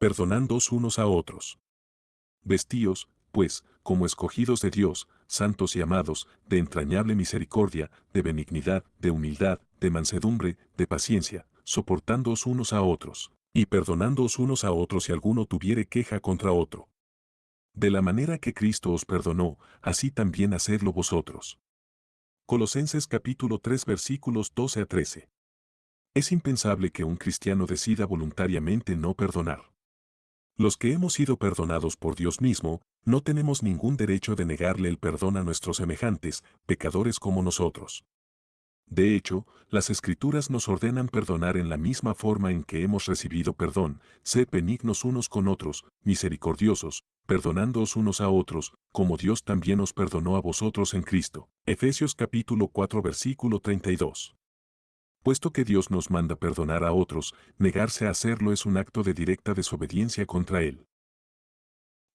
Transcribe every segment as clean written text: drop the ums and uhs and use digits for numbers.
perdonándoos unos a otros. Vestíos, pues, como escogidos de Dios, santos y amados, de entrañable misericordia, de benignidad, de humildad, de mansedumbre, de paciencia, soportándoos unos a otros, y perdonándoos unos a otros si alguno tuviere queja contra otro. De la manera que Cristo os perdonó, así también hacedlo vosotros. Colosenses capítulo 3 versículos 12 a 13. Es impensable que un cristiano decida voluntariamente no perdonar. Los que hemos sido perdonados por Dios mismo, no tenemos ningún derecho de negarle el perdón a nuestros semejantes, pecadores como nosotros. De hecho, las Escrituras nos ordenan perdonar en la misma forma en que hemos recibido perdón, sed benignos unos con otros, misericordiosos, perdonándoos unos a otros, como Dios también os perdonó a vosotros en Cristo. Efesios capítulo 4 versículo 32. Puesto que Dios nos manda perdonar a otros, negarse a hacerlo es un acto de directa desobediencia contra Él.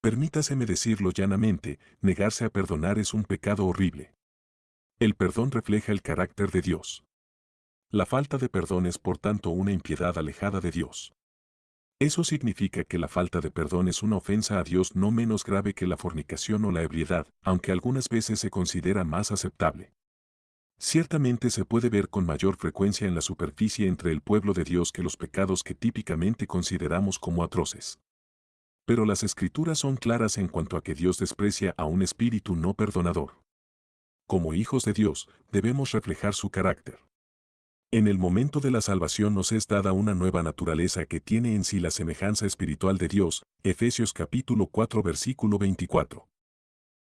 Permítaseme decirlo llanamente, negarse a perdonar es un pecado horrible. El perdón refleja el carácter de Dios. La falta de perdón es por tanto una impiedad alejada de Dios. Eso significa que la falta de perdón es una ofensa a Dios no menos grave que la fornicación o la ebriedad, aunque algunas veces se considera más aceptable. Ciertamente se puede ver con mayor frecuencia en la superficie entre el pueblo de Dios que los pecados que típicamente consideramos como atroces. Pero las Escrituras son claras en cuanto a que Dios desprecia a un espíritu no perdonador. Como hijos de Dios, debemos reflejar su carácter. En el momento de la salvación nos es dada una nueva naturaleza que tiene en sí la semejanza espiritual de Dios, Efesios capítulo 4 versículo 24.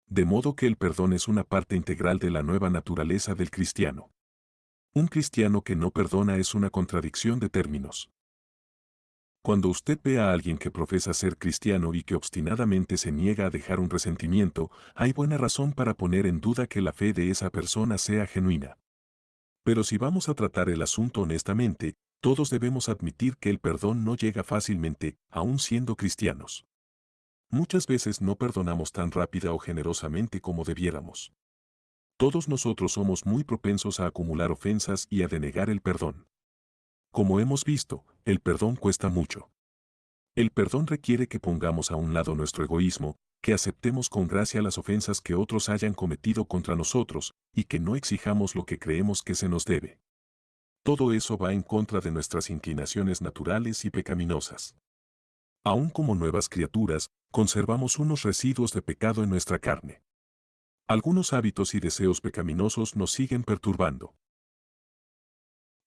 De modo que el perdón es una parte integral de la nueva naturaleza del cristiano. Un cristiano que no perdona es una contradicción de términos. Cuando usted ve a alguien que profesa ser cristiano y que obstinadamente se niega a dejar un resentimiento, hay buena razón para poner en duda que la fe de esa persona sea genuina. Pero si vamos a tratar el asunto honestamente, todos debemos admitir que el perdón no llega fácilmente, aun siendo cristianos. Muchas veces no perdonamos tan rápida o generosamente como debiéramos. Todos nosotros somos muy propensos a acumular ofensas y a denegar el perdón. Como hemos visto, el perdón cuesta mucho. El perdón requiere que pongamos a un lado nuestro egoísmo, que aceptemos con gracia las ofensas que otros hayan cometido contra nosotros, y que no exijamos lo que creemos que se nos debe. Todo eso va en contra de nuestras inclinaciones naturales y pecaminosas. Aún como nuevas criaturas, conservamos unos residuos de pecado en nuestra carne. Algunos hábitos y deseos pecaminosos nos siguen perturbando.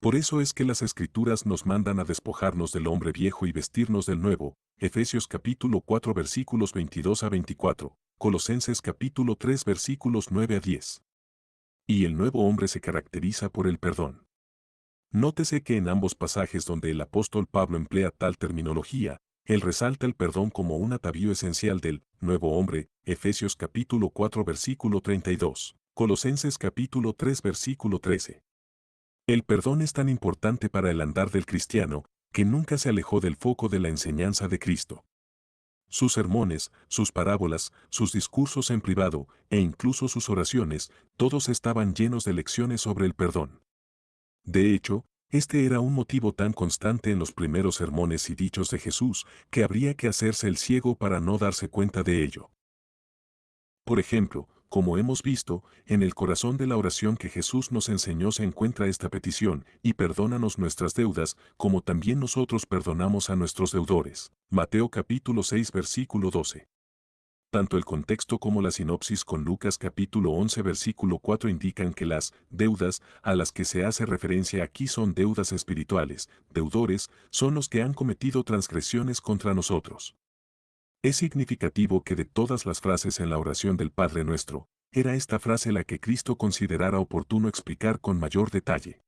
Por eso es que las Escrituras nos mandan a despojarnos del hombre viejo y vestirnos del nuevo, Efesios capítulo 4 versículos 22 a 24, Colosenses capítulo 3 versículos 9 a 10. Y el nuevo hombre se caracteriza por el perdón. Nótese que en ambos pasajes donde el apóstol Pablo emplea tal terminología, él resalta el perdón como un atavío esencial del nuevo hombre, Efesios capítulo 4 versículo 32, Colosenses capítulo 3 versículo 13. El perdón es tan importante para el andar del cristiano, que nunca se alejó del foco de la enseñanza de Cristo. Sus sermones, sus parábolas, sus discursos en privado, e incluso sus oraciones, todos estaban llenos de lecciones sobre el perdón. De hecho, este era un motivo tan constante en los primeros sermones y dichos de Jesús, que habría que hacerse el ciego para no darse cuenta de ello. Por ejemplo, como hemos visto, en el corazón de la oración que Jesús nos enseñó se encuentra esta petición, y perdónanos nuestras deudas, como también nosotros perdonamos a nuestros deudores. Mateo capítulo 6 versículo 12. Tanto el contexto como la sinopsis con Lucas capítulo 11 versículo 4 indican que las deudas a las que se hace referencia aquí son deudas espirituales, deudores son los que han cometido transgresiones contra nosotros. Es significativo que de todas las frases en la oración del Padre Nuestro, era esta frase la que Cristo considerara oportuno explicar con mayor detalle.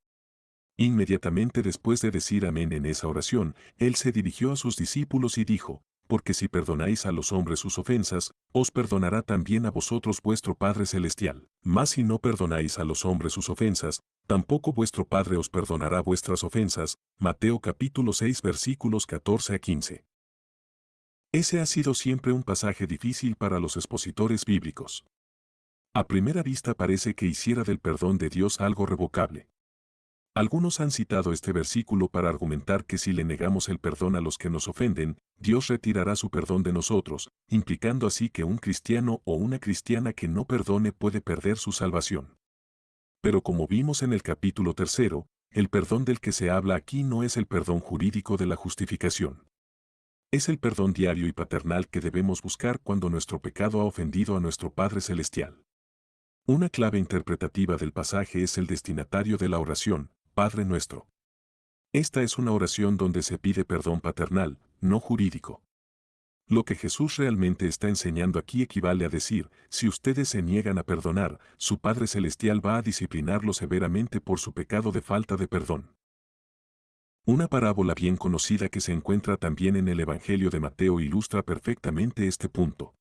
Inmediatamente después de decir amén en esa oración, Él se dirigió a sus discípulos y dijo, porque si perdonáis a los hombres sus ofensas, os perdonará también a vosotros vuestro Padre Celestial. Mas si no perdonáis a los hombres sus ofensas, tampoco vuestro Padre os perdonará vuestras ofensas. Mateo capítulo 6 versículos 14 a 15. Ese ha sido siempre un pasaje difícil para los expositores bíblicos. A primera vista parece que hiciera del perdón de Dios algo revocable. Algunos han citado este versículo para argumentar que si le negamos el perdón a los que nos ofenden, Dios retirará su perdón de nosotros, implicando así que un cristiano o una cristiana que no perdone puede perder su salvación. Pero como vimos en el capítulo 3, el perdón del que se habla aquí no es el perdón jurídico de la justificación. Es el perdón diario y paternal que debemos buscar cuando nuestro pecado ha ofendido a nuestro Padre Celestial. Una clave interpretativa del pasaje es el destinatario de la oración, Padre nuestro. Esta es una oración donde se pide perdón paternal, no jurídico. Lo que Jesús realmente está enseñando aquí equivale a decir, si ustedes se niegan a perdonar, su Padre Celestial va a disciplinarlos severamente por su pecado de falta de perdón. Una parábola bien conocida que se encuentra también en el Evangelio de Mateo ilustra perfectamente este punto.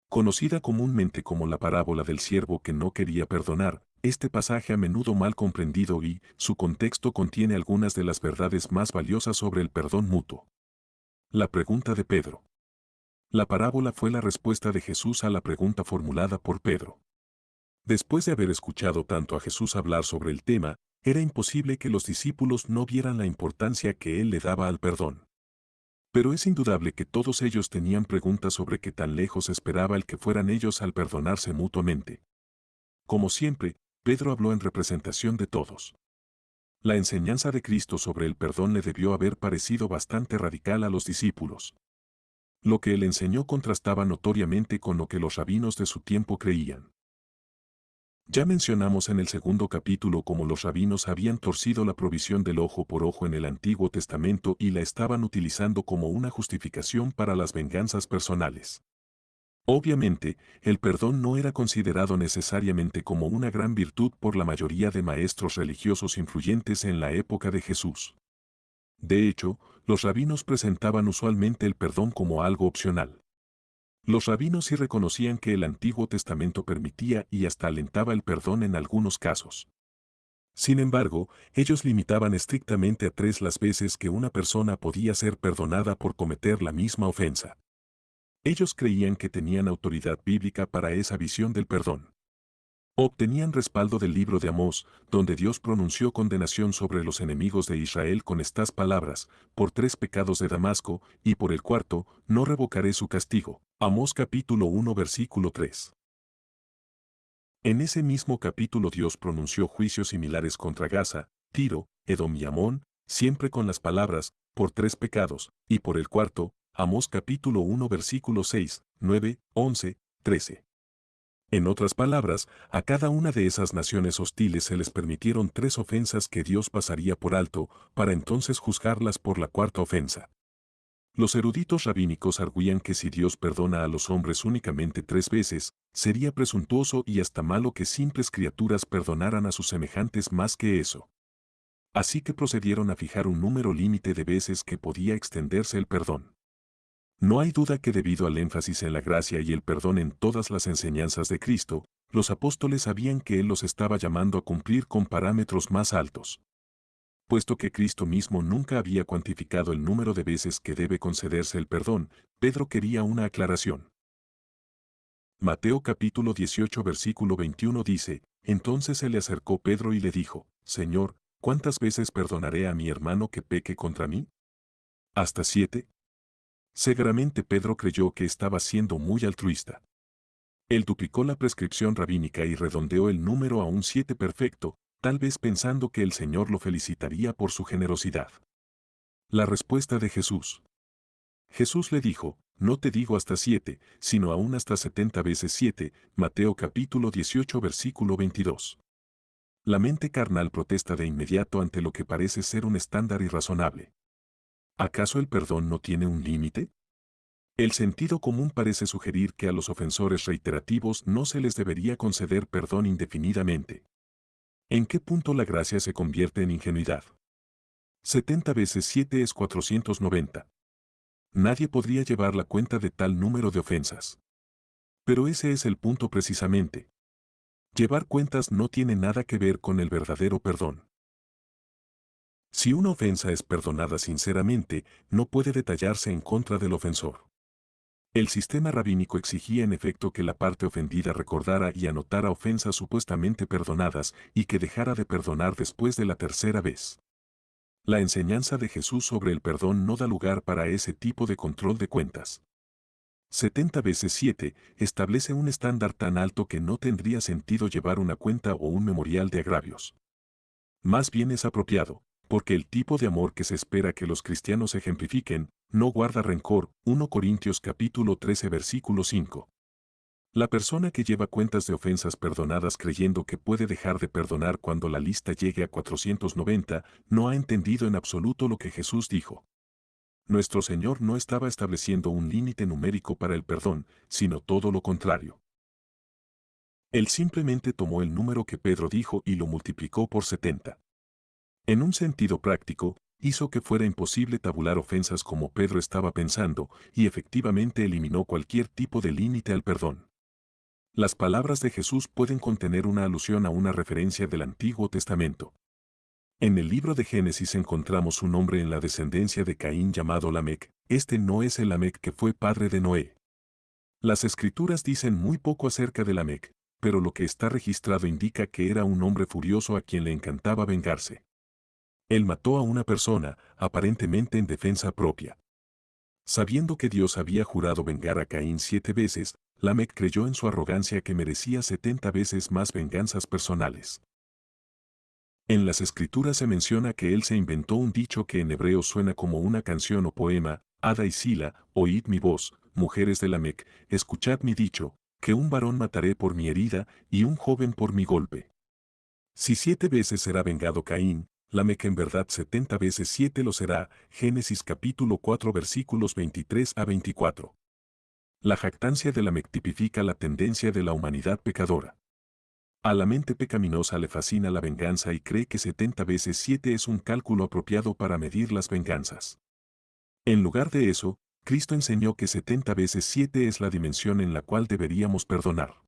Conocida comúnmente como la parábola del siervo que no quería perdonar, este pasaje a menudo mal comprendido y su contexto contiene algunas de las verdades más valiosas sobre el perdón mutuo. La pregunta de Pedro. La parábola fue la respuesta de Jesús a la pregunta formulada por Pedro. Después de haber escuchado tanto a Jesús hablar sobre el tema, era imposible que los discípulos no vieran la importancia que él le daba al perdón. Pero es indudable que todos ellos tenían preguntas sobre qué tan lejos esperaba el que fueran ellos al perdonarse mutuamente. Como siempre, Pedro habló en representación de todos. La enseñanza de Cristo sobre el perdón le debió haber parecido bastante radical a los discípulos. Lo que él enseñó contrastaba notoriamente con lo que los rabinos de su tiempo creían. Ya mencionamos en el segundo capítulo cómo los rabinos habían torcido la provisión del ojo por ojo en el Antiguo Testamento y la estaban utilizando como una justificación para las venganzas personales. Obviamente, el perdón no era considerado necesariamente como una gran virtud por la mayoría de maestros religiosos influyentes en la época de Jesús. De hecho, los rabinos presentaban usualmente el perdón como algo opcional. Los rabinos sí reconocían que el Antiguo Testamento permitía y hasta alentaba el perdón en algunos casos. Sin embargo, ellos limitaban estrictamente a 3 las veces que una persona podía ser perdonada por cometer la misma ofensa. Ellos creían que tenían autoridad bíblica para esa visión del perdón. Obtenían respaldo del libro de Amós, donde Dios pronunció condenación sobre los enemigos de Israel con estas palabras: por 3 pecados de Damasco, y por el cuarto, no revocaré su castigo. Amós capítulo 1 versículo 3. En ese mismo capítulo Dios pronunció juicios similares contra Gaza, Tiro, Edom y Amón, siempre con las palabras, por 3 pecados, y por el cuarto, Amós capítulo 1 versículo 6, 9, 11, 13. En otras palabras, a cada una de esas naciones hostiles se les permitieron 3 ofensas que Dios pasaría por alto, para entonces juzgarlas por la cuarta ofensa. Los eruditos rabínicos arguían que si Dios perdona a los hombres únicamente 3 veces, sería presuntuoso y hasta malo que simples criaturas perdonaran a sus semejantes más que eso. Así que procedieron a fijar un número límite de veces que podía extenderse el perdón. No hay duda que debido al énfasis en la gracia y el perdón en todas las enseñanzas de Cristo, los apóstoles sabían que Él los estaba llamando a cumplir con parámetros más altos. Puesto que Cristo mismo nunca había cuantificado el número de veces que debe concederse el perdón, Pedro quería una aclaración. Mateo capítulo 18 versículo 21 dice: Entonces se le acercó Pedro y le dijo: Señor, ¿cuántas veces perdonaré a mi hermano que peque contra mí? ¿Hasta 7? Seguramente Pedro creyó que estaba siendo muy altruista. Él duplicó la prescripción rabínica y redondeó el número a un 7 perfecto, tal vez pensando que el Señor lo felicitaría por su generosidad. La respuesta de Jesús. Jesús le dijo: No te digo hasta 7, sino aún hasta 70 veces 7, Mateo capítulo 18 versículo 22. La mente carnal protesta de inmediato ante lo que parece ser un estándar irrazonable. ¿Acaso el perdón no tiene un límite? El sentido común parece sugerir que a los ofensores reiterativos no se les debería conceder perdón indefinidamente. ¿En qué punto la gracia se convierte en ingenuidad? 70 veces 7 es 490. Nadie podría llevar la cuenta de tal número de ofensas. Pero ese es el punto precisamente. Llevar cuentas no tiene nada que ver con el verdadero perdón. Si una ofensa es perdonada sinceramente, no puede detallarse en contra del ofensor. El sistema rabínico exigía en efecto que la parte ofendida recordara y anotara ofensas supuestamente perdonadas y que dejara de perdonar después de la tercera vez. La enseñanza de Jesús sobre el perdón no da lugar para ese tipo de control de cuentas. 70 veces 7 establece un estándar tan alto que no tendría sentido llevar una cuenta o un memorial de agravios. Más bien es apropiado, porque el tipo de amor que se espera que los cristianos ejemplifiquen, no guarda rencor. 1 Corintios capítulo 13 versículo 5. La persona que lleva cuentas de ofensas perdonadas creyendo que puede dejar de perdonar cuando la lista llegue a 490, no ha entendido en absoluto lo que Jesús dijo. Nuestro Señor no estaba estableciendo un límite numérico para el perdón, sino todo lo contrario. Él simplemente tomó el número que Pedro dijo y lo multiplicó por 70. En un sentido práctico, hizo que fuera imposible tabular ofensas como Pedro estaba pensando, y efectivamente eliminó cualquier tipo de límite al perdón. Las palabras de Jesús pueden contener una alusión a una referencia del Antiguo Testamento. En el libro de Génesis encontramos un hombre en la descendencia de Caín llamado Lamec. Este no es el Lamec que fue padre de Noé. Las escrituras dicen muy poco acerca de Lamec, pero lo que está registrado indica que era un hombre furioso a quien le encantaba vengarse. Él mató a una persona, aparentemente en defensa propia. Sabiendo que Dios había jurado vengar a Caín 7 veces, Lamec creyó en su arrogancia que merecía 70 veces más venganzas personales. En las escrituras se menciona que él se inventó un dicho que en hebreo suena como una canción o poema: Ada y Sila, oíd mi voz, mujeres de Lamec, escuchad mi dicho, que un varón mataré por mi herida y un joven por mi golpe. Si 7 veces será vengado Caín, Lamec en verdad 70 veces 7 lo será. Génesis capítulo 4 versículos 23 a 24. La jactancia de Lamec tipifica la tendencia de la humanidad pecadora. A la mente pecaminosa le fascina la venganza y cree que 70 veces 7 es un cálculo apropiado para medir las venganzas. En lugar de eso, Cristo enseñó que 70 veces 7 es la dimensión en la cual deberíamos perdonar.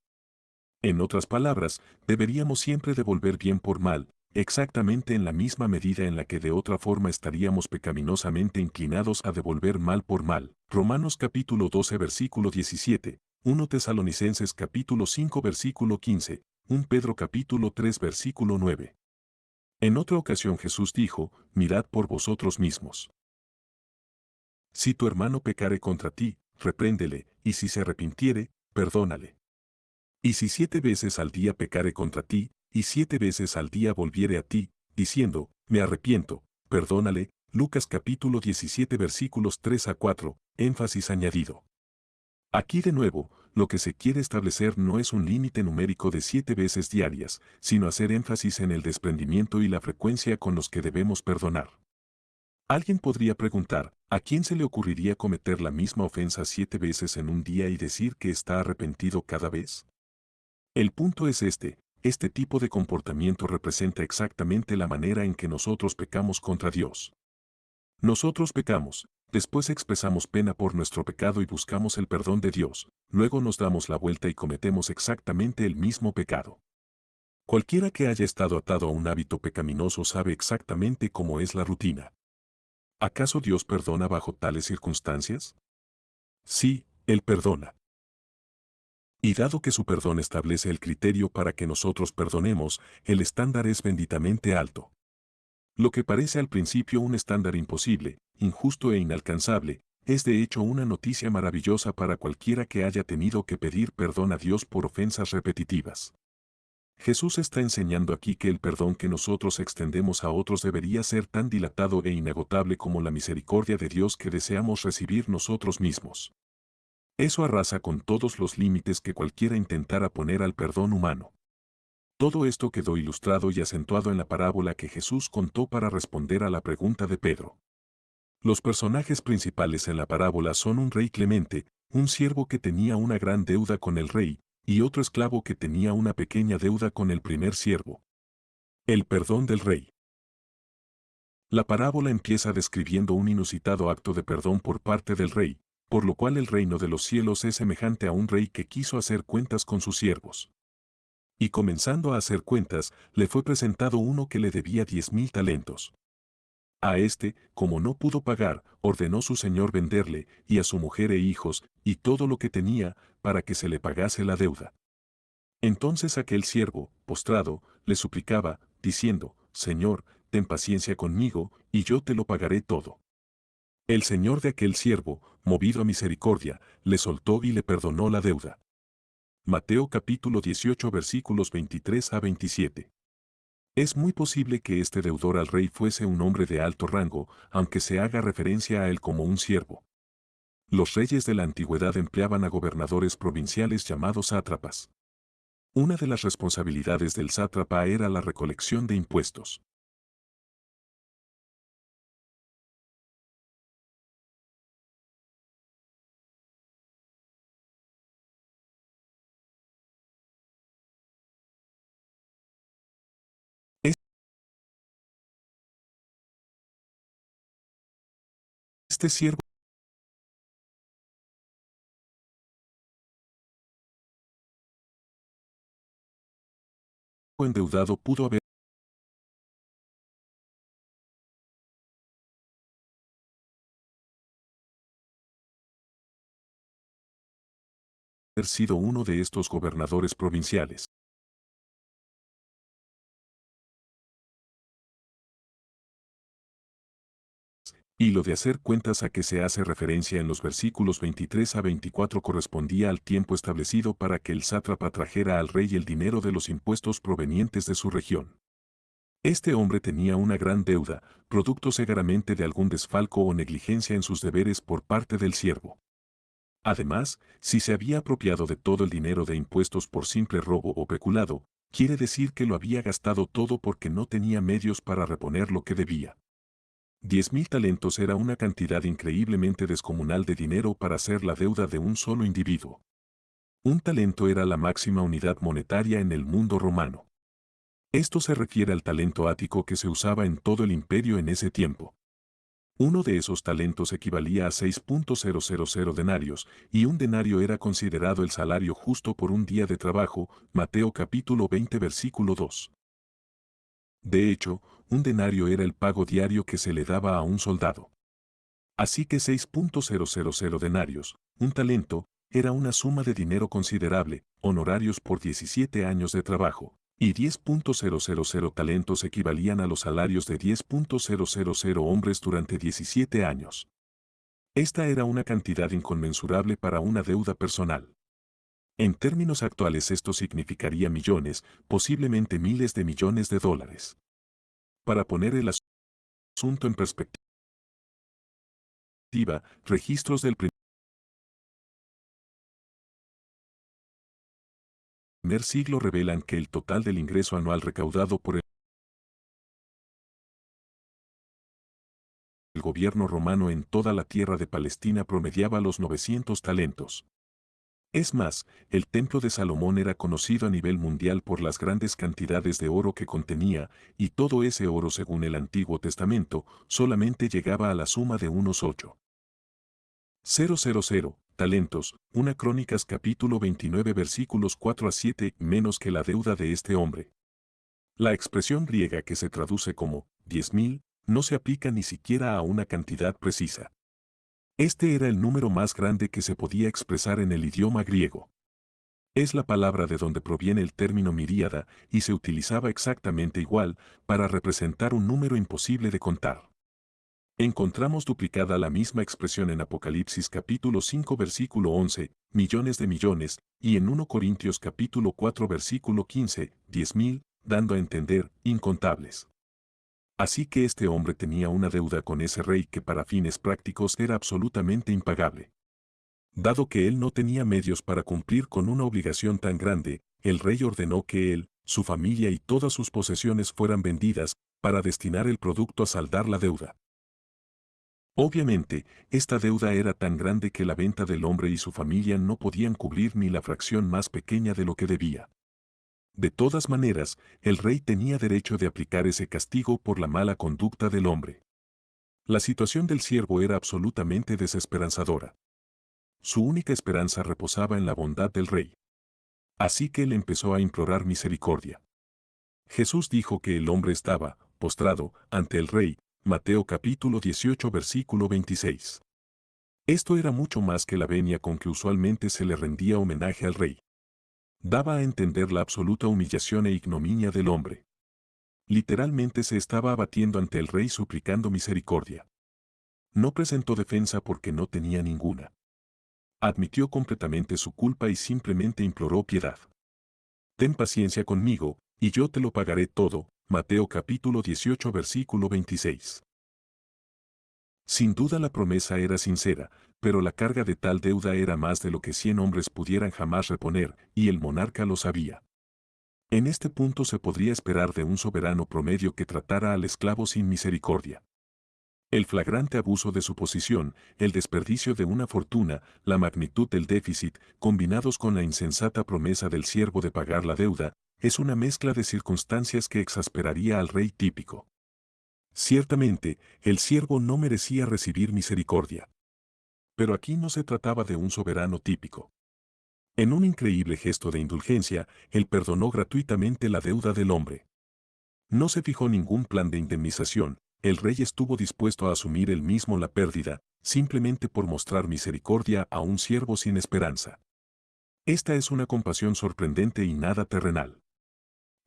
En otras palabras, deberíamos siempre devolver bien por mal, exactamente en la misma medida en la que de otra forma estaríamos pecaminosamente inclinados a devolver mal por mal. Romanos capítulo 12 versículo 17, 1 Tesalonicenses capítulo 5 versículo 15, 1 Pedro capítulo 3 versículo 9. En otra ocasión Jesús dijo: mirad por vosotros mismos. Si tu hermano pecare contra ti, repréndele, y si se arrepintiere, perdónale. Y si 7 veces al día pecare contra ti, y 7 veces al día volviere a ti, diciendo: me arrepiento, perdónale. Lucas capítulo 17 versículos 3 a 4, énfasis añadido. Aquí de nuevo, lo que se quiere establecer no es un límite numérico de 7 veces diarias, sino hacer énfasis en el desprendimiento y la frecuencia con los que debemos perdonar. Alguien podría preguntar: ¿a quién se le ocurriría cometer la misma ofensa 7 veces en un día y decir que está arrepentido cada vez? El punto es este tipo de comportamiento representa exactamente la manera en que nosotros pecamos contra Dios. Nosotros pecamos, después expresamos pena por nuestro pecado y buscamos el perdón de Dios, luego nos damos la vuelta y cometemos exactamente el mismo pecado. Cualquiera que haya estado atado a un hábito pecaminoso sabe exactamente cómo es la rutina. ¿Acaso Dios perdona bajo tales circunstancias? Sí, Él perdona. Y dado que su perdón establece el criterio para que nosotros perdonemos, el estándar es benditamente alto. Lo que parece al principio un estándar imposible, injusto e inalcanzable, es de hecho una noticia maravillosa para cualquiera que haya tenido que pedir perdón a Dios por ofensas repetitivas. Jesús está enseñando aquí que el perdón que nosotros extendemos a otros debería ser tan dilatado e inagotable como la misericordia de Dios que deseamos recibir nosotros mismos. Eso arrasa con todos los límites que cualquiera intentara poner al perdón humano. Todo esto quedó ilustrado y acentuado en la parábola que Jesús contó para responder a la pregunta de Pedro. Los personajes principales en la parábola son un rey clemente, un siervo que tenía una gran deuda con el rey, y otro esclavo que tenía una pequeña deuda con el primer siervo. El perdón del rey. La parábola empieza describiendo un inusitado acto de perdón por parte del rey, por lo cual el reino de los cielos es semejante a un rey que quiso hacer cuentas con sus siervos. Y comenzando a hacer cuentas, le fue presentado uno que le debía 10,000 talentos. A este, como no pudo pagar, ordenó su señor venderle, y a su mujer e hijos, y todo lo que tenía, para que se le pagase la deuda. Entonces aquel siervo, postrado, le suplicaba, diciendo, Señor, ten paciencia conmigo, y yo te lo pagaré todo. El señor de aquel siervo, movido a misericordia, le soltó y le perdonó la deuda. Mateo capítulo 18 versículos 23 a 27. Es muy posible que este deudor al rey fuese un hombre de alto rango, aunque se haga referencia a él como un siervo. Los reyes de la antigüedad empleaban a gobernadores provinciales llamados sátrapas. Una de las responsabilidades del sátrapa era la recolección de impuestos. Este siervo endeudado pudo haber sido uno de estos gobernadores provinciales. Y lo de hacer cuentas a que se hace referencia en los versículos 23 a 24 correspondía al tiempo establecido para que el sátrapa trajera al rey el dinero de los impuestos provenientes de su región. Este hombre tenía una gran deuda, producto seguramente de algún desfalco o negligencia en sus deberes por parte del siervo. Además, si se había apropiado de todo el dinero de impuestos por simple robo o peculado, quiere decir que lo había gastado todo porque no tenía medios para reponer lo que debía. 10.000 talentos era una cantidad increíblemente descomunal de dinero para ser la deuda de un solo individuo. Un talento era la máxima unidad monetaria en el mundo romano. Esto se refiere al talento ático que se usaba en todo el imperio en ese tiempo. Uno de esos talentos equivalía a 6.000 denarios, y un denario era considerado el salario justo por un día de trabajo, Mateo capítulo 20 versículo 2. De hecho, un denario era el pago diario que se le daba a un soldado. Así que 6.000 denarios, un talento, era una suma de dinero considerable, honorarios por 17 años de trabajo, y 10.000 talentos equivalían a los salarios de 10.000 hombres durante 17 años. Esta era una cantidad inconmensurable para una deuda personal. En términos actuales esto significaría millones, posiblemente miles de millones de dólares. Para poner el asunto en perspectiva, registros del primer siglo revelan que el total del ingreso anual recaudado por el gobierno romano en toda la tierra de Palestina promediaba los 900 talentos. Es más, el templo de Salomón era conocido a nivel mundial por las grandes cantidades de oro que contenía, y todo ese oro según el Antiguo Testamento, solamente llegaba a la suma de unos 8.000 talentos, una Crónicas capítulo 29 versículos 4 a 7, menos que la deuda de este hombre. La expresión griega que se traduce como 10.000 no se aplica ni siquiera a una cantidad precisa. Este era el número más grande que se podía expresar en el idioma griego. Es la palabra de donde proviene el término miríada y se utilizaba exactamente igual para representar un número imposible de contar. Encontramos duplicada la misma expresión en Apocalipsis capítulo 5 versículo 11, millones de millones, y en 1 Corintios capítulo 4 versículo 15, 10.000, dando a entender, incontables. Así que este hombre tenía una deuda con ese rey que para fines prácticos era absolutamente impagable. Dado que él no tenía medios para cumplir con una obligación tan grande, el rey ordenó que él, su familia y todas sus posesiones fueran vendidas, para destinar el producto a saldar la deuda. Obviamente, esta deuda era tan grande que la venta del hombre y su familia no podían cubrir ni la fracción más pequeña de lo que debía. De todas maneras, el rey tenía derecho de aplicar ese castigo por la mala conducta del hombre. La situación del siervo era absolutamente desesperanzadora. Su única esperanza reposaba en la bondad del rey. Así que él empezó a implorar misericordia. Jesús dijo que el hombre estaba, postrado, ante el rey, Mateo capítulo 18 versículo 26. Esto era mucho más que la venia con que usualmente se le rendía homenaje al rey. Daba a entender la absoluta humillación e ignominia del hombre. Literalmente se estaba abatiendo ante el rey suplicando misericordia. No presentó defensa porque no tenía ninguna. Admitió completamente su culpa y simplemente imploró piedad. Ten paciencia conmigo, y yo te lo pagaré todo. Mateo capítulo 18 versículo 26. Sin duda la promesa era sincera, pero la carga de tal deuda era más de lo que 100 hombres pudieran jamás reponer, y el monarca lo sabía. En este punto se podría esperar de un soberano promedio que tratara al esclavo sin misericordia. El flagrante abuso de su posición, el desperdicio de una fortuna, la magnitud del déficit, combinados con la insensata promesa del siervo de pagar la deuda, es una mezcla de circunstancias que exasperaría al rey típico. Ciertamente, el siervo no merecía recibir misericordia. Pero aquí no se trataba de un soberano típico. En un increíble gesto de indulgencia, él perdonó gratuitamente la deuda del hombre. No se fijó ningún plan de indemnización, el rey estuvo dispuesto a asumir él mismo la pérdida, simplemente por mostrar misericordia a un siervo sin esperanza. Esta es una compasión sorprendente y nada terrenal.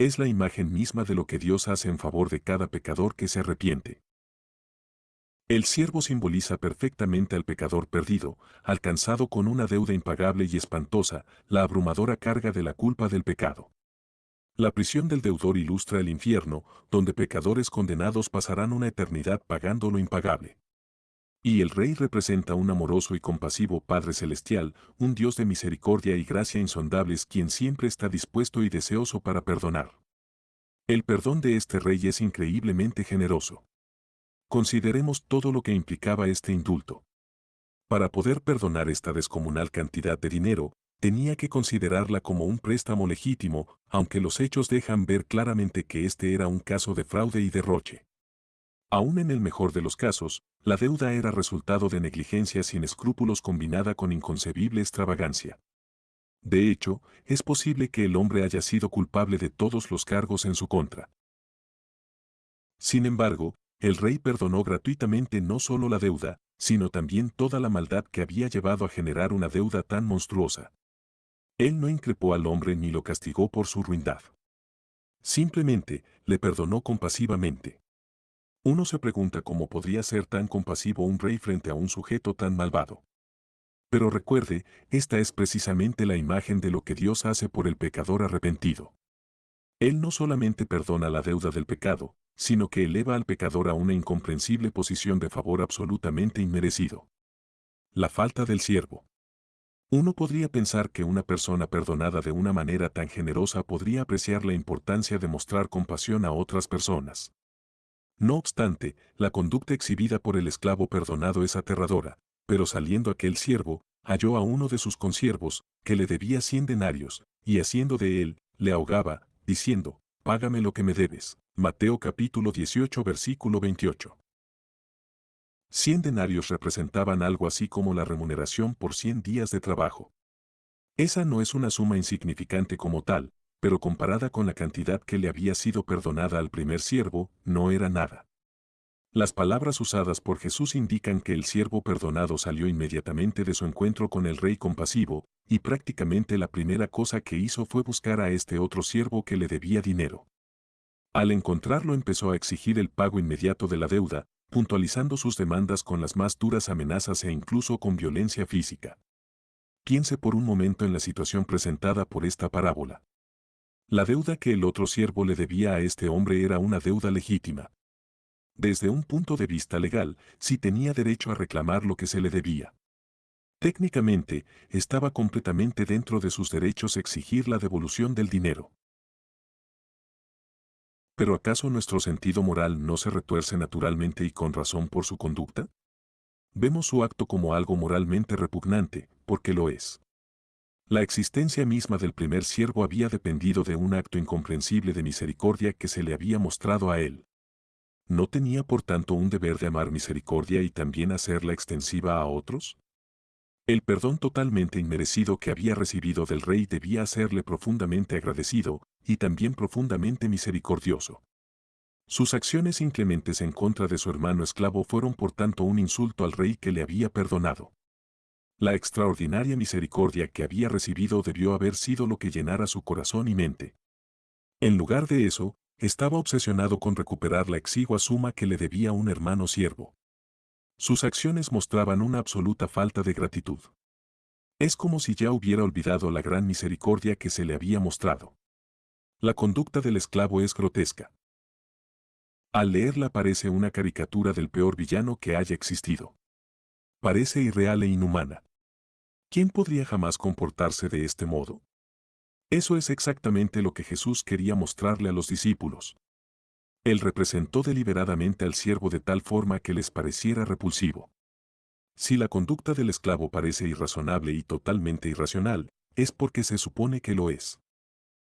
Es la imagen misma de lo que Dios hace en favor de cada pecador que se arrepiente. El siervo simboliza perfectamente al pecador perdido, alcanzado con una deuda impagable y espantosa, la abrumadora carga de la culpa del pecado. La prisión del deudor ilustra el infierno, donde pecadores condenados pasarán una eternidad pagando lo impagable. Y el Rey representa un amoroso y compasivo Padre Celestial, un Dios de misericordia y gracia insondables quien siempre está dispuesto y deseoso para perdonar. El perdón de este Rey es increíblemente generoso. Consideremos todo lo que implicaba este indulto. Para poder perdonar esta descomunal cantidad de dinero, tenía que considerarla como un préstamo legítimo, aunque los hechos dejan ver claramente que este era un caso de fraude y derroche. Aún en el mejor de los casos, la deuda era resultado de negligencia sin escrúpulos combinada con inconcebible extravagancia. De hecho, es posible que el hombre haya sido culpable de todos los cargos en su contra. Sin embargo, el rey perdonó gratuitamente no solo la deuda, sino también toda la maldad que había llevado a generar una deuda tan monstruosa. Él no increpó al hombre ni lo castigó por su ruindad. Simplemente, le perdonó compasivamente. Uno se pregunta cómo podría ser tan compasivo un rey frente a un sujeto tan malvado. Pero recuerde, esta es precisamente la imagen de lo que Dios hace por el pecador arrepentido. Él no solamente perdona la deuda del pecado, sino que eleva al pecador a una incomprensible posición de favor absolutamente inmerecido. La falta del siervo. Uno podría pensar que una persona perdonada de una manera tan generosa podría apreciar la importancia de mostrar compasión a otras personas. No obstante, la conducta exhibida por el esclavo perdonado es aterradora, pero saliendo aquel siervo, halló a uno de sus consiervos, que le debía 100 denarios, y haciendo de él, le ahogaba, diciendo, «Págame lo que me debes». Mateo capítulo 18 versículo 28. 100 denarios representaban algo así como la remuneración por 100 días de trabajo. Esa no es una suma insignificante como tal, pero comparada con la cantidad que le había sido perdonada al primer siervo, no era nada. Las palabras usadas por Jesús indican que el siervo perdonado salió inmediatamente de su encuentro con el rey compasivo, y prácticamente la primera cosa que hizo fue buscar a este otro siervo que le debía dinero. Al encontrarlo empezó a exigir el pago inmediato de la deuda, puntualizando sus demandas con las más duras amenazas e incluso con violencia física. Piense por un momento en la situación presentada por esta parábola. La deuda que el otro siervo le debía a este hombre era una deuda legítima. Desde un punto de vista legal, sí tenía derecho a reclamar lo que se le debía. Técnicamente, estaba completamente dentro de sus derechos exigir la devolución del dinero. ¿Pero acaso nuestro sentido moral no se retuerce naturalmente y con razón por su conducta? Vemos su acto como algo moralmente repugnante, porque lo es. La existencia misma del primer siervo había dependido de un acto incomprensible de misericordia que se le había mostrado a él. ¿No tenía por tanto un deber de amar misericordia y también hacerla extensiva a otros? El perdón totalmente inmerecido que había recibido del rey debía hacerle profundamente agradecido y también profundamente misericordioso. Sus acciones inclementes en contra de su hermano esclavo fueron por tanto un insulto al rey que le había perdonado. La extraordinaria misericordia que había recibido debió haber sido lo que llenara su corazón y mente. En lugar de eso, estaba obsesionado con recuperar la exigua suma que le debía un hermano siervo. Sus acciones mostraban una absoluta falta de gratitud. Es como si ya hubiera olvidado la gran misericordia que se le había mostrado. La conducta del esclavo es grotesca. Al leerla parece una caricatura del peor villano que haya existido. Parece irreal e inhumana. ¿Quién podría jamás comportarse de este modo? Eso es exactamente lo que Jesús quería mostrarle a los discípulos. Él representó deliberadamente al siervo de tal forma que les pareciera repulsivo. Si la conducta del esclavo parece irrazonable y totalmente irracional, es porque se supone que lo es.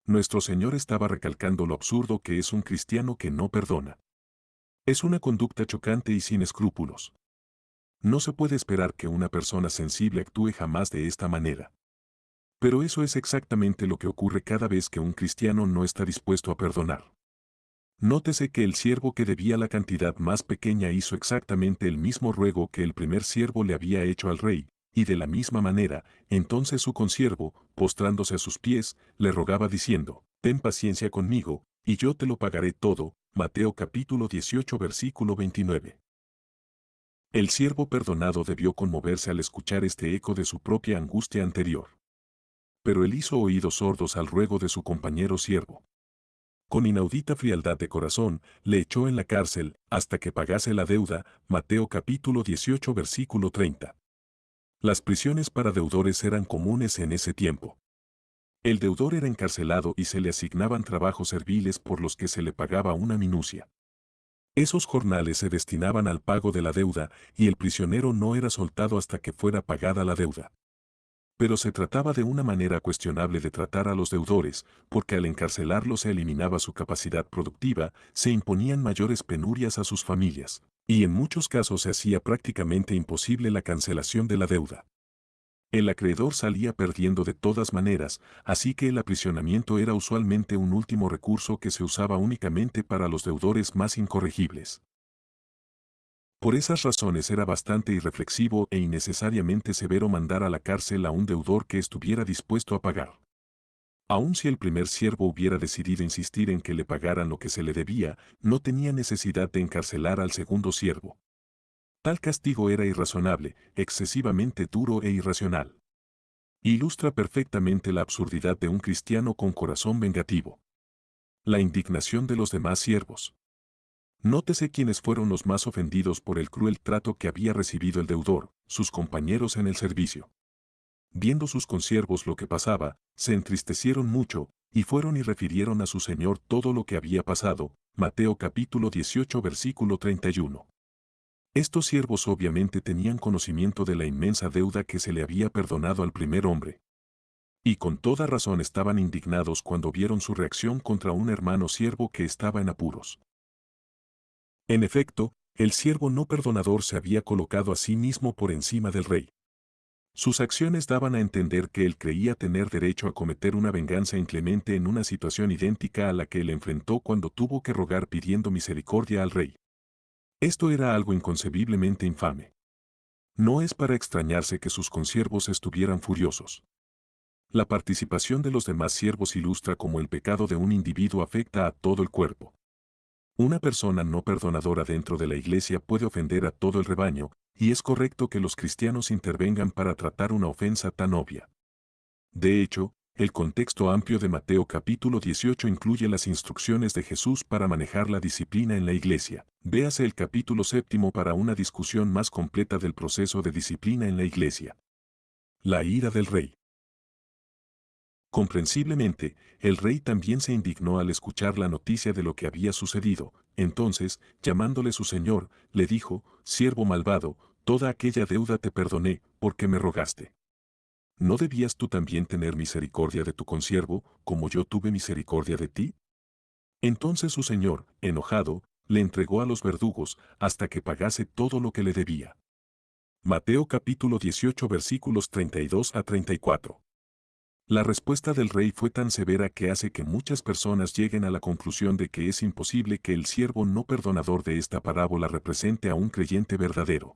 Nuestro Señor estaba recalcando lo absurdo que es un cristiano que no perdona. Es una conducta chocante y sin escrúpulos. No se puede esperar que una persona sensible actúe jamás de esta manera. Pero eso es exactamente lo que ocurre cada vez que un cristiano no está dispuesto a perdonar. Nótese que el siervo que debía la cantidad más pequeña hizo exactamente el mismo ruego que el primer siervo le había hecho al rey, y de la misma manera, entonces su consiervo, postrándose a sus pies, le rogaba diciendo, «Ten paciencia conmigo, y yo te lo pagaré todo». Mateo capítulo 18 versículo 29. El siervo perdonado debió conmoverse al escuchar este eco de su propia angustia anterior. Pero él hizo oídos sordos al ruego de su compañero siervo. Con inaudita frialdad de corazón, le echó en la cárcel hasta que pagase la deuda. Mateo capítulo 18 versículo 30. Las prisiones para deudores eran comunes en ese tiempo. El deudor era encarcelado y se le asignaban trabajos serviles por los que se le pagaba una minucia. Esos jornales se destinaban al pago de la deuda y el prisionero no era soltado hasta que fuera pagada la deuda. Pero se trataba de una manera cuestionable de tratar a los deudores, porque al encarcelarlos se eliminaba su capacidad productiva, se imponían mayores penurias a sus familias, y en muchos casos se hacía prácticamente imposible la cancelación de la deuda. El acreedor salía perdiendo de todas maneras, así que el aprisionamiento era usualmente un último recurso que se usaba únicamente para los deudores más incorregibles. Por esas razones era bastante irreflexivo e innecesariamente severo mandar a la cárcel a un deudor que estuviera dispuesto a pagar. Aun si el primer siervo hubiera decidido insistir en que le pagaran lo que se le debía, no tenía necesidad de encarcelar al segundo siervo. Tal castigo era irrazonable, excesivamente duro e irracional. Ilustra perfectamente la absurdidad de un cristiano con corazón vengativo. La indignación de los demás siervos. Nótese quiénes fueron los más ofendidos por el cruel trato que había recibido el deudor, sus compañeros en el servicio. Viendo sus consiervos lo que pasaba, se entristecieron mucho, y fueron y refirieron a su señor todo lo que había pasado. Mateo capítulo 18 versículo 31. Estos siervos obviamente tenían conocimiento de la inmensa deuda que se le había perdonado al primer hombre. Y con toda razón estaban indignados cuando vieron su reacción contra un hermano siervo que estaba en apuros. En efecto, el siervo no perdonador se había colocado a sí mismo por encima del rey. Sus acciones daban a entender que él creía tener derecho a cometer una venganza inclemente en una situación idéntica a la que él enfrentó cuando tuvo que rogar pidiendo misericordia al rey. Esto era algo inconcebiblemente infame. No es para extrañarse que sus consiervos estuvieran furiosos. La participación de los demás siervos ilustra cómo el pecado de un individuo afecta a todo el cuerpo. Una persona no perdonadora dentro de la iglesia puede ofender a todo el rebaño, y es correcto que los cristianos intervengan para tratar una ofensa tan obvia. De hecho, el contexto amplio de Mateo capítulo 18 incluye las instrucciones de Jesús para manejar la disciplina en la iglesia. Véase el capítulo 7 para una discusión más completa del proceso de disciplina en la iglesia. La ira del rey. Comprensiblemente, el rey también se indignó al escuchar la noticia de lo que había sucedido. Entonces, llamándole su señor, le dijo, «Siervo malvado, toda aquella deuda te perdoné, porque me rogaste. ¿No debías tú también tener misericordia de tu consiervo, como yo tuve misericordia de ti?» Entonces su señor, enojado, le entregó a los verdugos hasta que pagase todo lo que le debía. Mateo capítulo 18 versículos 32 a 34. La respuesta del rey fue tan severa que hace que muchas personas lleguen a la conclusión de que es imposible que el siervo no perdonador de esta parábola represente a un creyente verdadero.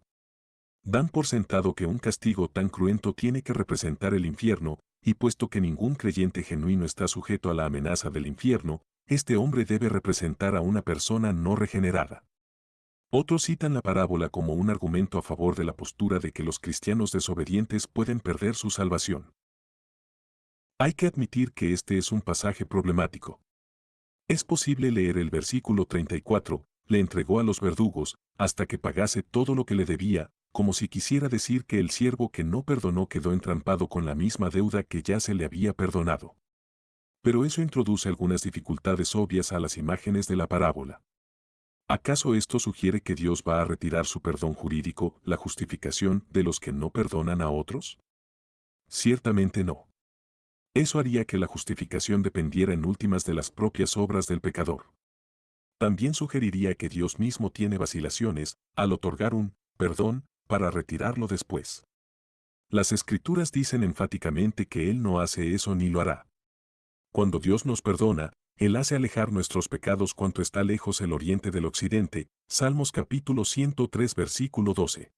Dan por sentado que un castigo tan cruento tiene que representar el infierno, y puesto que ningún creyente genuino está sujeto a la amenaza del infierno, este hombre debe representar a una persona no regenerada. Otros citan la parábola como un argumento a favor de la postura de que los cristianos desobedientes pueden perder su salvación. Hay que admitir que este es un pasaje problemático. Es posible leer el versículo 34, le entregó a los verdugos, hasta que pagase todo lo que le debía, como si quisiera decir que el siervo que no perdonó quedó entrampado con la misma deuda que ya se le había perdonado. Pero eso introduce algunas dificultades obvias a las imágenes de la parábola. ¿Acaso esto sugiere que Dios va a retirar su perdón jurídico, la justificación de los que no perdonan a otros? Ciertamente no. Eso haría que la justificación dependiera en últimas de las propias obras del pecador. También sugeriría que Dios mismo tiene vacilaciones al otorgar un perdón para retirarlo después. Las Escrituras dicen enfáticamente que Él no hace eso ni lo hará. Cuando Dios nos perdona, Él hace alejar nuestros pecados cuanto está lejos el oriente del occidente. Salmos capítulo 103 versículo 12.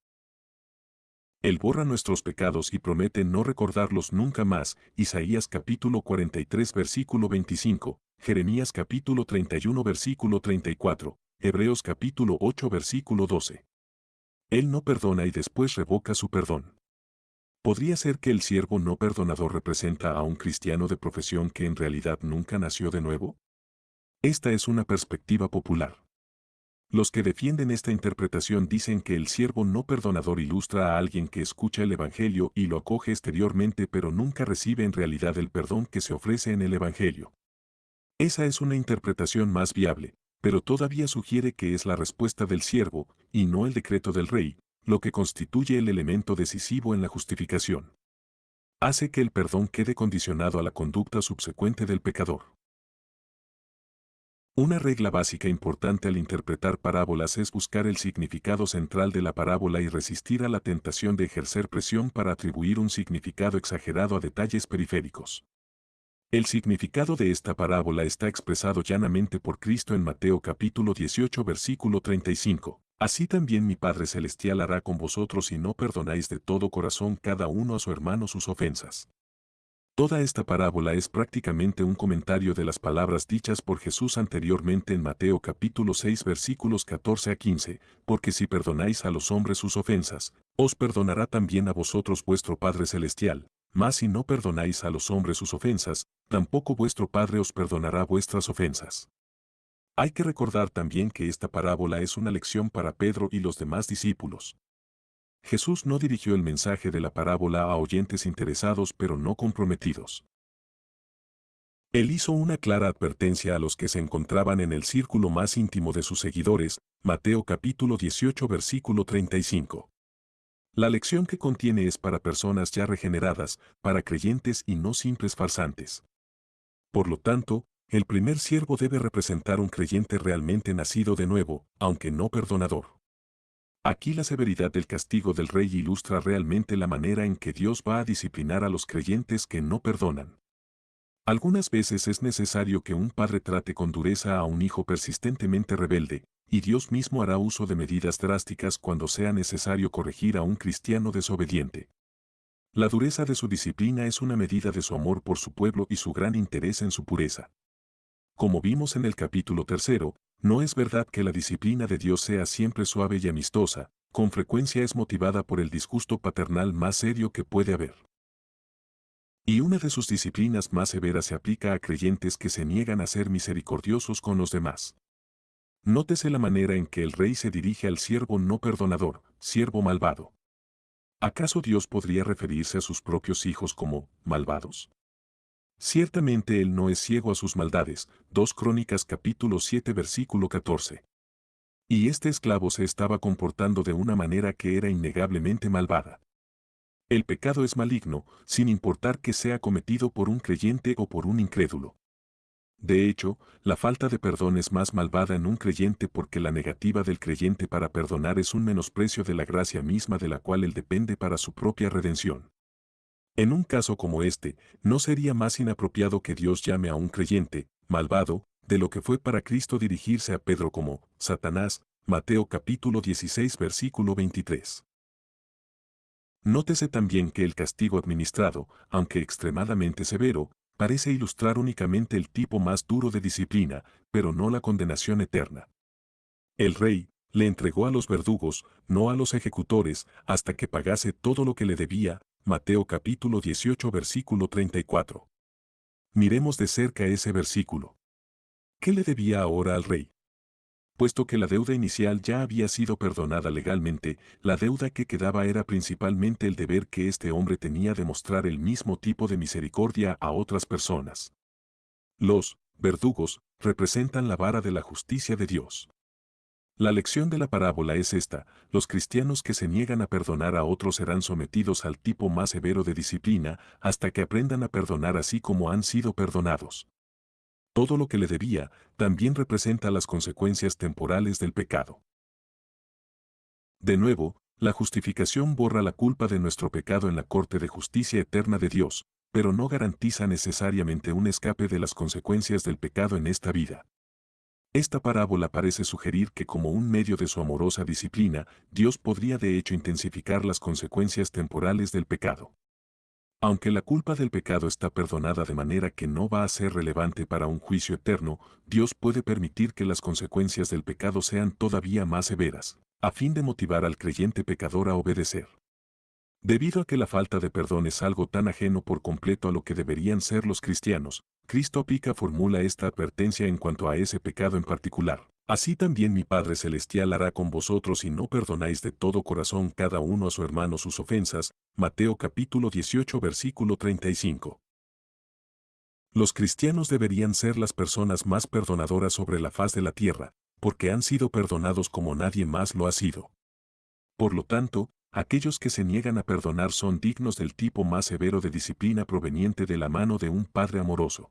Él borra nuestros pecados y promete no recordarlos nunca más. Isaías capítulo 43 versículo 25, Jeremías capítulo 31 versículo 34, Hebreos capítulo 8 versículo 12. Él no perdona y después revoca su perdón. ¿Podría ser que el siervo no perdonador representa a un cristiano de profesión que en realidad nunca nació de nuevo? Esta es una perspectiva popular. Los que defienden esta interpretación dicen que el siervo no perdonador ilustra a alguien que escucha el Evangelio y lo acoge exteriormente pero nunca recibe en realidad el perdón que se ofrece en el Evangelio. Esa es una interpretación más viable, pero todavía sugiere que es la respuesta del siervo, y no el decreto del rey, lo que constituye el elemento decisivo en la justificación. Hace que el perdón quede condicionado a la conducta subsecuente del pecador. Una regla básica importante al interpretar parábolas es buscar el significado central de la parábola y resistir a la tentación de ejercer presión para atribuir un significado exagerado a detalles periféricos. El significado de esta parábola está expresado llanamente por Cristo en Mateo capítulo 18 versículo 35. Así también mi Padre Celestial hará con vosotros si no perdonáis de todo corazón cada uno a su hermano sus ofensas. Toda esta parábola es prácticamente un comentario de las palabras dichas por Jesús anteriormente en Mateo capítulo 6 versículos 14 a 15, porque si perdonáis a los hombres sus ofensas, os perdonará también a vosotros vuestro Padre Celestial, mas si no perdonáis a los hombres sus ofensas, tampoco vuestro Padre os perdonará vuestras ofensas. Hay que recordar también que esta parábola es una lección para Pedro y los demás discípulos. Jesús no dirigió el mensaje de la parábola a oyentes interesados pero no comprometidos. Él hizo una clara advertencia a los que se encontraban en el círculo más íntimo de sus seguidores, Mateo capítulo 18 versículo 35. La lección que contiene es para personas ya regeneradas, para creyentes y no simples farsantes. Por lo tanto, el primer siervo debe representar un creyente realmente nacido de nuevo, aunque no perdonador. Aquí la severidad del castigo del rey ilustra realmente la manera en que Dios va a disciplinar a los creyentes que no perdonan. Algunas veces es necesario que un padre trate con dureza a un hijo persistentemente rebelde, y Dios mismo hará uso de medidas drásticas cuando sea necesario corregir a un cristiano desobediente. La dureza de su disciplina es una medida de su amor por su pueblo y su gran interés en su pureza. Como vimos en el capítulo 3, no es verdad que la disciplina de Dios sea siempre suave y amistosa, con frecuencia es motivada por el disgusto paternal más serio que puede haber. Y una de sus disciplinas más severas se aplica a creyentes que se niegan a ser misericordiosos con los demás. Nótese la manera en que el rey se dirige al siervo no perdonador, siervo malvado. ¿Acaso Dios podría referirse a sus propios hijos como malvados? Ciertamente él no es ciego a sus maldades. 2 Crónicas capítulo 7 versículo 14. Y este esclavo se estaba comportando de una manera que era innegablemente malvada. El pecado es maligno, sin importar que sea cometido por un creyente o por un incrédulo. De hecho, la falta de perdón es más malvada en un creyente porque la negativa del creyente para perdonar es un menosprecio de la gracia misma de la cual él depende para su propia redención. En un caso como este, ¿no sería más inapropiado que Dios llame a un creyente, malvado, de lo que fue para Cristo dirigirse a Pedro como Satanás? Mateo capítulo 16 versículo 23. Nótese también que el castigo administrado, aunque extremadamente severo, parece ilustrar únicamente el tipo más duro de disciplina, pero no la condenación eterna. El rey le entregó a los verdugos, no a los ejecutores, hasta que pagase todo lo que le debía. Mateo capítulo 18 versículo 34. Miremos de cerca ese versículo. ¿Qué le debía ahora al rey? Puesto que la deuda inicial ya había sido perdonada legalmente, la deuda que quedaba era principalmente el deber que este hombre tenía de mostrar el mismo tipo de misericordia a otras personas. Los verdugos representan la vara de la justicia de Dios. La lección de la parábola es esta: los cristianos que se niegan a perdonar a otros serán sometidos al tipo más severo de disciplina hasta que aprendan a perdonar así como han sido perdonados. Todo lo que le debía también representa las consecuencias temporales del pecado. De nuevo, la justificación borra la culpa de nuestro pecado en la corte de justicia eterna de Dios, pero no garantiza necesariamente un escape de las consecuencias del pecado en esta vida. Esta parábola parece sugerir que como un medio de su amorosa disciplina, Dios podría de hecho intensificar las consecuencias temporales del pecado. Aunque la culpa del pecado está perdonada de manera que no va a ser relevante para un juicio eterno, Dios puede permitir que las consecuencias del pecado sean todavía más severas, a fin de motivar al creyente pecador a obedecer. Debido a que la falta de perdón es algo tan ajeno por completo a lo que deberían ser los cristianos, Cristo formula esta advertencia en cuanto a ese pecado en particular. Así también mi Padre Celestial hará con vosotros si no perdonáis de todo corazón cada uno a su hermano sus ofensas. Mateo capítulo 18 versículo 35. Los cristianos deberían ser las personas más perdonadoras sobre la faz de la tierra, porque han sido perdonados como nadie más lo ha sido. Por lo tanto, aquellos que se niegan a perdonar son dignos del tipo más severo de disciplina proveniente de la mano de un Padre amoroso.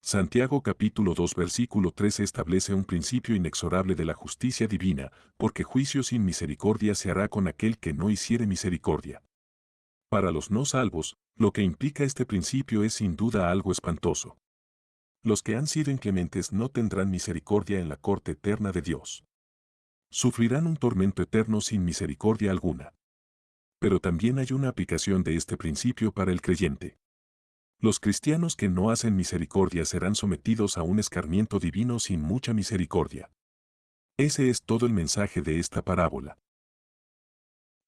Santiago capítulo 2 versículo 13 establece un principio inexorable de la justicia divina, porque juicio sin misericordia se hará con aquel que no hiciere misericordia. Para los no salvos, lo que implica este principio es sin duda algo espantoso. Los que han sido inclementes no tendrán misericordia en la corte eterna de Dios. Sufrirán un tormento eterno sin misericordia alguna. Pero también hay una aplicación de este principio para el creyente. Los cristianos que no hacen misericordia serán sometidos a un escarmiento divino sin mucha misericordia. Ese es todo el mensaje de esta parábola.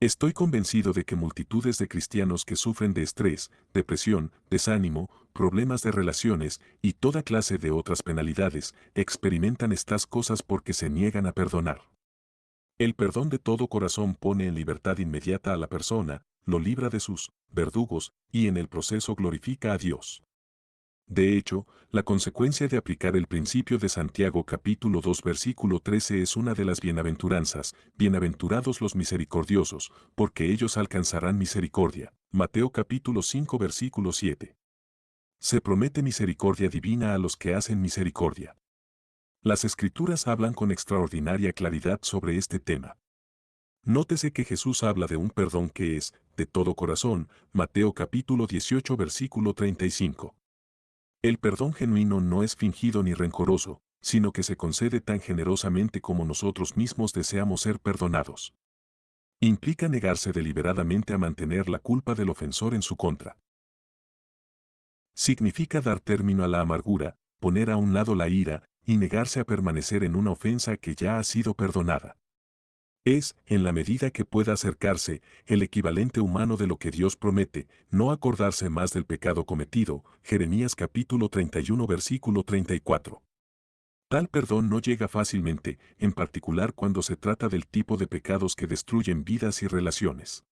Estoy convencido de que multitudes de cristianos que sufren de estrés, depresión, desánimo, problemas de relaciones y toda clase de otras penalidades experimentan estas cosas porque se niegan a perdonar. El perdón de todo corazón pone en libertad inmediata a la persona, lo libra de sus verdugos y en el proceso glorifica a Dios. De hecho, la consecuencia de aplicar el principio de Santiago capítulo 2 versículo 13 es una de las bienaventuranzas: bienaventurados los misericordiosos, porque ellos alcanzarán misericordia. Mateo capítulo 5 versículo 7. Se promete misericordia divina a los que hacen misericordia. Las Escrituras hablan con extraordinaria claridad sobre este tema. Nótese que Jesús habla de un perdón que es, de todo corazón, Mateo capítulo 18 versículo 35. El perdón genuino no es fingido ni rencoroso, sino que se concede tan generosamente como nosotros mismos deseamos ser perdonados. Implica negarse deliberadamente a mantener la culpa del ofensor en su contra. Significa dar término a la amargura, poner a un lado la ira, y negarse a permanecer en una ofensa que ya ha sido perdonada. Es, en la medida que pueda acercarse, el equivalente humano de lo que Dios promete, no acordarse más del pecado cometido. Jeremías capítulo 31 versículo 34. Tal perdón no llega fácilmente, en particular cuando se trata del tipo de pecados que destruyen vidas y relaciones.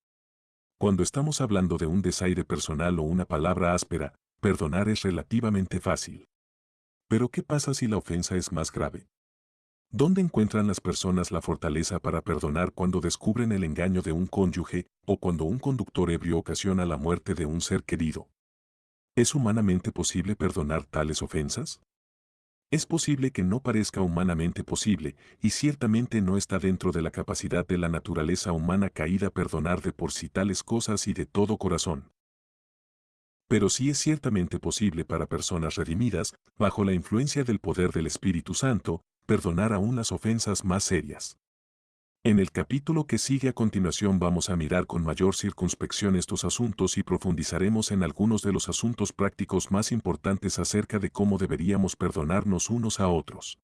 Cuando estamos hablando de un desaire personal o una palabra áspera, perdonar es relativamente fácil. Pero ¿qué pasa si la ofensa es más grave? ¿Dónde encuentran las personas la fortaleza para perdonar cuando descubren el engaño de un cónyuge o cuando un conductor ebrio ocasiona la muerte de un ser querido? ¿Es humanamente posible perdonar tales ofensas? Es posible que no parezca humanamente posible, y ciertamente no está dentro de la capacidad de la naturaleza humana caída perdonar de por sí tales cosas y de todo corazón. Pero sí es ciertamente posible para personas redimidas, bajo la influencia del poder del Espíritu Santo, perdonar aún las ofensas más serias. En el capítulo que sigue a continuación vamos a mirar con mayor circunspección estos asuntos y profundizaremos en algunos de los asuntos prácticos más importantes acerca de cómo deberíamos perdonarnos unos a otros.